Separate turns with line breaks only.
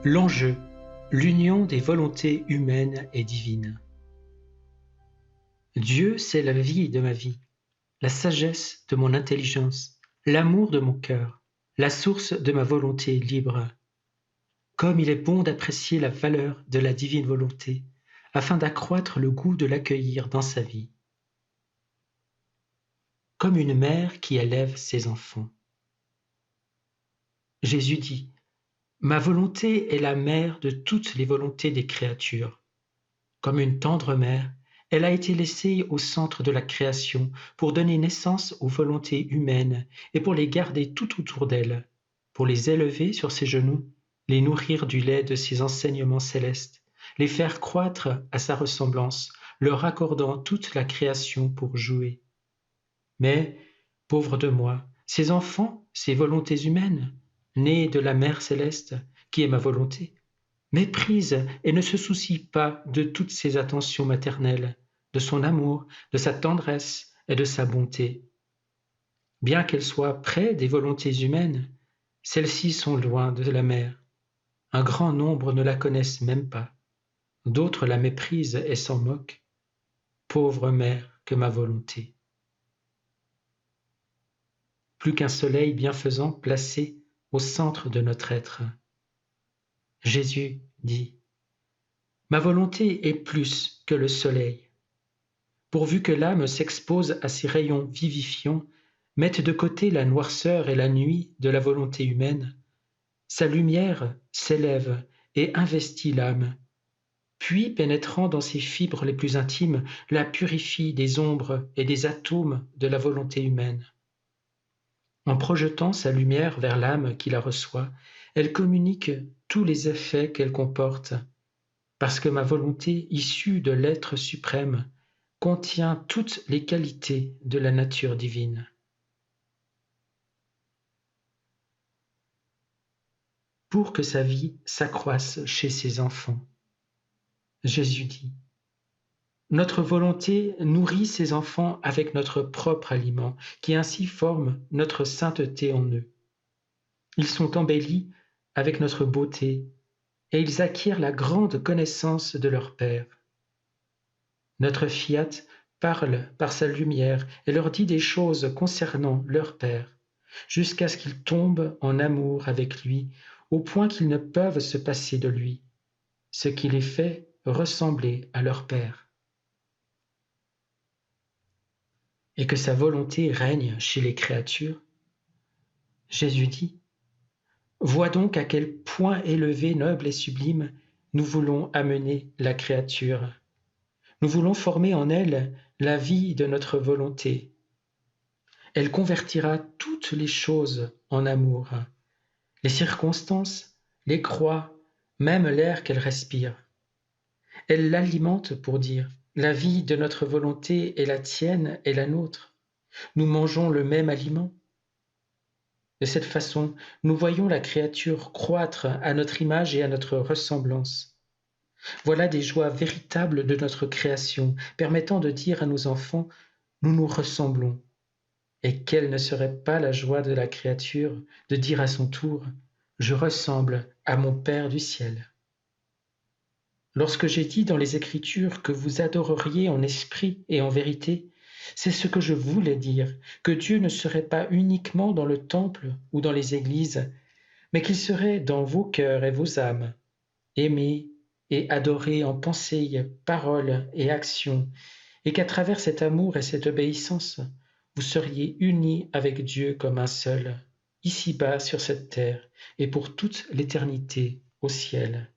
L'enjeu, l'union des volontés humaines et divines. Dieu, c'est la vie de ma vie, la sagesse de mon intelligence, l'amour de mon cœur, la source de ma volonté libre. Comme il est bon d'apprécier la valeur de la divine volonté, afin d'accroître le goût de l'accueillir dans sa vie. Comme une mère qui élève ses enfants. Jésus dit, « Ma volonté est la mère de toutes les volontés des créatures. » Comme une tendre mère, elle a été laissée au centre de la création pour donner naissance aux volontés humaines et pour les garder tout autour d'elle, pour les élever sur ses genoux, les nourrir du lait de ses enseignements célestes, les faire croître à sa ressemblance, leur accordant toute la création pour jouer. Mais, pauvre de moi, ces enfants, ces volontés humaines, nées de la Mère céleste, qui est ma volonté, méprise et ne se soucie pas de toutes ses attentions maternelles, de son amour, de sa tendresse et de sa bonté. Bien qu'elles soient près des volontés humaines, celles-ci sont loin de la mère. Un grand nombre ne la connaissent même pas. D'autres la méprisent et s'en moquent. Pauvre mère que ma volonté. Plus qu'un soleil bienfaisant placé au centre de notre être. Jésus dit, « Ma volonté est plus que le soleil. » Pourvu que l'âme s'expose à ces rayons vivifiants, mette de côté la noirceur et la nuit de la volonté humaine, sa lumière s'élève et investit l'âme, puis pénétrant dans ses fibres les plus intimes, la purifie des ombres et des atomes de la volonté humaine. En projetant sa lumière vers l'âme qui la reçoit, elle communique tous les effets qu'elle comporte, parce que ma volonté issue de l'être suprême contient toutes les qualités de la nature divine. Pour que sa vie s'accroisse chez ses enfants, Jésus dit, « Notre volonté nourrit ses enfants avec notre propre aliment, qui ainsi forme notre sainteté en eux. Ils sont embellis avec notre beauté, et ils acquièrent la grande connaissance de leur Père. Notre Fiat parle par sa lumière et leur dit des choses concernant leur Père, jusqu'à ce qu'ils tombent en amour avec lui, au point qu'ils ne peuvent se passer de lui, ce qui les fait ressembler à leur Père. Et que sa volonté règne chez les créatures. Jésus dit, « Vois donc à quel point élevé, noble et sublime nous voulons amener la créature. Nous voulons former en elle la vie de notre volonté. Elle convertira toutes les choses en amour, les circonstances, les croix, même l'air qu'elle respire. Elle l'alimente pour dire, la vie de notre volonté est la tienne et la nôtre. Nous mangeons le même aliment. De cette façon, nous voyons la créature croître à notre image et à notre ressemblance. Voilà des joies véritables de notre création, permettant de dire à nos enfants, nous nous ressemblons. Et quelle ne serait pas la joie de la créature de dire à son tour, je ressemble à mon Père du ciel. Lorsque j'ai dit dans les Écritures que vous adoreriez en esprit et en vérité, c'est ce que je voulais dire, que Dieu ne serait pas uniquement dans le temple ou dans les églises, mais qu'il serait dans vos cœurs et vos âmes, aimé et adoré en pensée, parole et action, et qu'à travers cet amour et cette obéissance, vous seriez unis avec Dieu comme un seul, ici-bas sur cette terre et pour toute l'éternité au ciel.